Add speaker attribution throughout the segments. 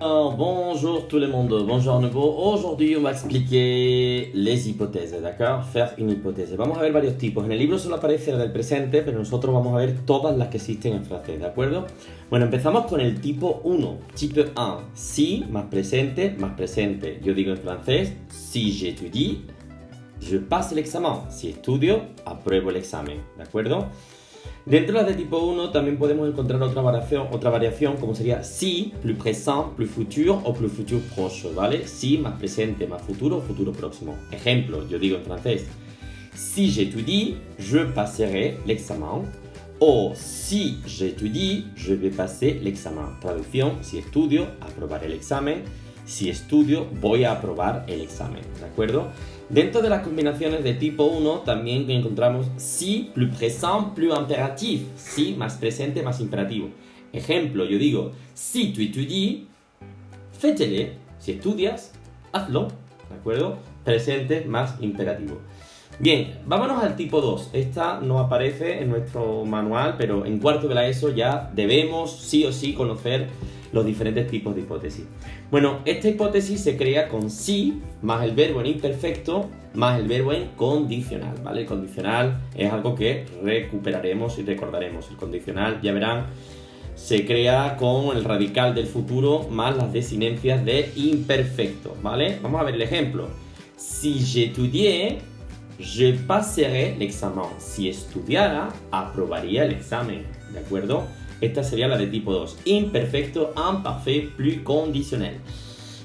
Speaker 1: Alors, bonjour tout le monde, bonjour à nouveau. Aujourd'hui on va expliquer les hipótesis, ¿d'accord? Faire una hipótesis. Vamos a ver varios tipos. En el libro solo aparece la del presente, pero nosotros vamos a ver todas las que existen en francés, ¿de acuerdo? Bueno, empezamos con el tipo 1, tipo 1. Si más presente, más presente. Yo digo en francés, si j'étudie, je passe l'examen. Si estudio, apruebo el examen, ¿de acuerdo? Dentro de las de tipo 1 también podemos encontrar otra variación como sería si, plus présent, plus futur o plus futur proche, ¿vale? Si más presente, más futuro, futuro próximo. Ejemplo, yo digo en francés, si j'étudie, je passerai l'examen. O si j'étudie, je vais passer l'examen. Traducción, si estudio, aprobaré el examen. Si estudio, voy a aprobar el examen, ¿de acuerdo? Dentro de las combinaciones de tipo 1 también encontramos si, plus présent, plus impératif. Si, más presente, más imperativo. Ejemplo, yo digo, si tu étudies, fais-le. Si estudias, hazlo, ¿de acuerdo? Presente más imperativo. Bien, vámonos al tipo 2. Esta no aparece en nuestro manual, pero en cuarto de la ESO ya debemos sí o sí conocer los diferentes tipos de hipótesis. Bueno, esta hipótesis se crea con si más el verbo en imperfecto más el verbo en condicional, ¿vale? El condicional es algo que recuperaremos y recordaremos. El condicional, ya verán, se crea con el radical del futuro más las desinencias de imperfecto, ¿vale? Vamos a ver el ejemplo. Si j'étudiais, je passerai l'examen. Si estudiara, aprobaría el examen, ¿de acuerdo? Esta sería la de tipo 2. Imperfecto, imparfait, plus conditionnel.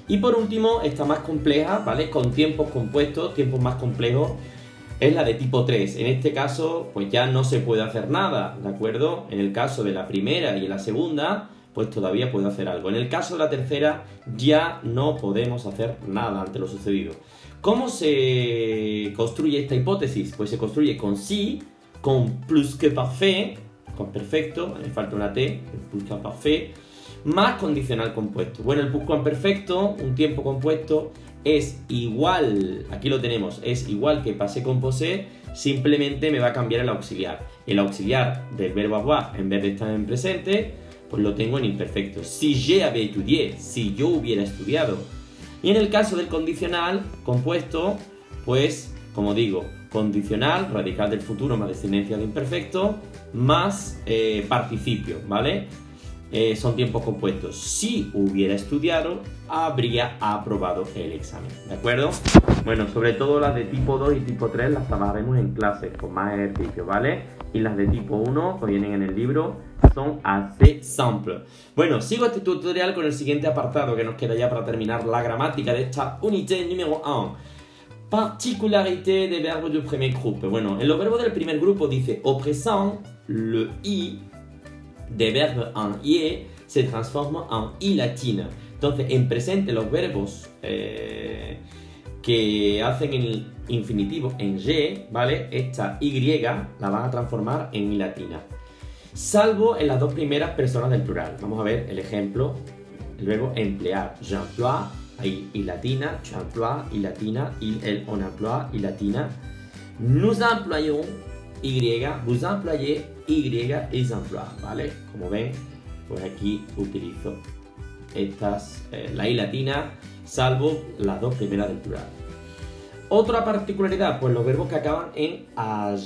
Speaker 1: Y por último, esta más compleja, ¿vale? Con tiempos compuestos, tiempos más complejos, es la de tipo 3. En este caso, pues ya no se puede hacer nada, ¿de acuerdo? En el caso de la primera y en la segunda, pues todavía puedo hacer algo. En el caso de la tercera, ya no podemos hacer nada ante lo sucedido. ¿Cómo se construye esta hipótesis? Pues se construye con si, con plus que parfait, con perfecto, me falta una T, el pluscuamperfect, más condicional compuesto. Bueno, el pluscuamperfecto, un tiempo compuesto, es igual, aquí lo tenemos, es igual que passé composé, simplemente me va a cambiar el auxiliar. El auxiliar del verbo avoir, en vez de estar en presente, pues lo tengo en imperfecto. Si j'avais étudié, si yo hubiera estudiado. Y en el caso del condicional compuesto, pues, como digo, condicional, radical del futuro más descendencia de imperfecto, más participio, ¿vale? Son tiempos compuestos. Si hubiera estudiado, habría aprobado el examen, ¿de acuerdo? Bueno, sobre todo las de tipo 2 y tipo 3 las trabajaremos en clases con más ejercicios, ¿vale? Y las de tipo 1, que vienen en el libro, son assez simples. Bueno, sigo este tutorial con el siguiente apartado que nos queda ya para terminar la gramática de esta unité número 1. Particularité des verbes du premier groupe. Bueno, en los verbos del primer grupo dice au présent, le i des verbes en ie se transforma en i latina. Entonces, en presente los verbos que hacen el infinitivo en y, ¿vale? Esta y la van a transformar en i latina. Salvo en las dos primeras personas del plural. Vamos a ver el ejemplo. El verbo emplear. J'emploie. Ahí, y latina, tu emploies, y latina, il, elle, on emploie, y latina. Nous employons, y, vous employez, y, ils emploient, ¿vale? Como ven, pues aquí utilizo la y latina, salvo las dos primeras del plural. Otra particularidad, pues los verbos que acaban en ag,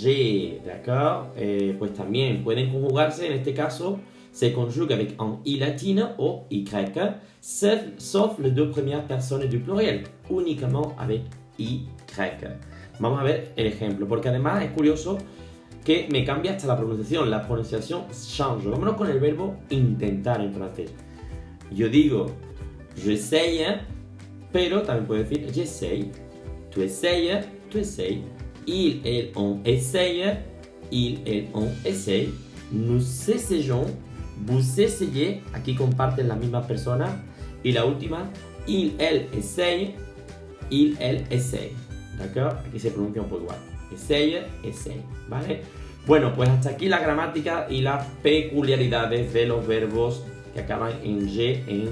Speaker 1: ¿d'accord? Pues también pueden conjugarse, en este caso, se conjugue avec un i latine o y, sauf les deux premières personnes du pluriel, únicamente avec y. Vamos a ver el ejemplo, porque además es curioso que me cambia hasta la pronunciación change. Vámonos con el verbo intentar en francés. Yo digo, j'essaye, pero también puedo decir j'essaye. Tu essayes, tu essayes. Il, elle, on essaye. Il, elle, on essaye. Nous essayons. Vous essayez, aquí comparten las mismas personas. Y la última, il, elle, essaye. Il, elle, essaye. ¿D'accord? Aquí se pronuncia un poco igual. Essaye, essaye. ¿Vale? Bueno, pues hasta aquí la gramática y las peculiaridades de los verbos que acaban en y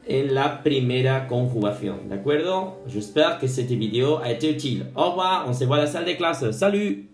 Speaker 1: en la primera conjugación. ¿De acuerdo? J'espère que cette vidéo a été utile. Au revoir, on se voit à la salle de classe. Salut!